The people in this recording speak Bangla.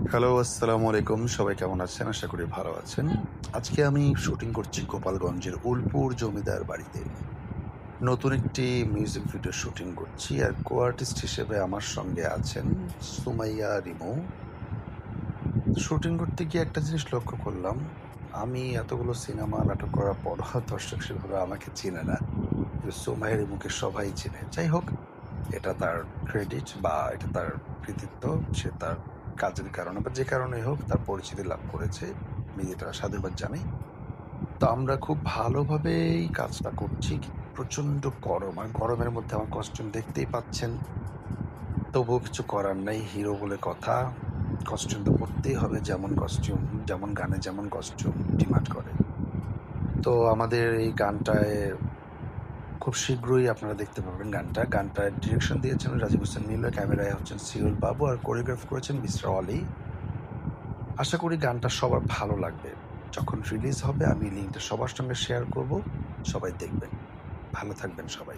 হ্যালো, আসসালামু আলাইকুম। সবাই কেমন আছেন? আশা করি ভালো আছেন। আজকে আমি শুটিং করছি গোপালগঞ্জের উলপুর জমিদার বাড়িতে। নতুন একটি মিউজিক ভিডিও শুটিং করছি। আর কো-আর্টিস্ট হিসেবে আমার সঙ্গে আছেন সুমাইয়া রিমু। শুটিং করতে গিয়ে একটা জিনিস লক্ষ্য করলাম, আমি এতগুলো সিনেমা নাটক করার পরও দর্শক সেভাবে আমাকে চিনে না। কিন্তু সুমাইয়া রিমুকে সবাই চেনে। যাই হোক, এটা তার ক্রেডিট বা এটা তার কৃতিত্ব। সে তার কাজের কারণে বা যে কারণেই হোক তার পরিচিতি লাভ করেছে। আমি এটা সাধুবাদ জানাই। তো আমরা খুব ভালোভাবেই কাজটা করছি। প্রচন্ড গরম। আর গরমের মধ্যে আমার কস্টিউম দেখতেই পাচ্ছেন। তবুও কিছু করার নাই। হিরো বলে কথা। কস্টিউম তো পরতেই হবে যেমন কস্টিউম, যেমন গানে যেমন কস্টিউম ডিমান্ড করে। তো আমাদের এই গানটায় খুব শীঘ্রই আপনারা দেখতে পাবেন গানটা। গানটার ডিরেকশন দিয়েছেন রাজীব হোসেন নিলয়, ক্যামেরায় হচ্ছেন সিউল বাবু আর কোরিওগ্রাফ করেছেন মিস্টার অলি। আশা করি গানটা সবার ভালো লাগবে। যখন রিলিজ হবে আমি লিঙ্কটা সবার সঙ্গে শেয়ার করব। সবাই দেখবেন। ভালো থাকবেন সবাই।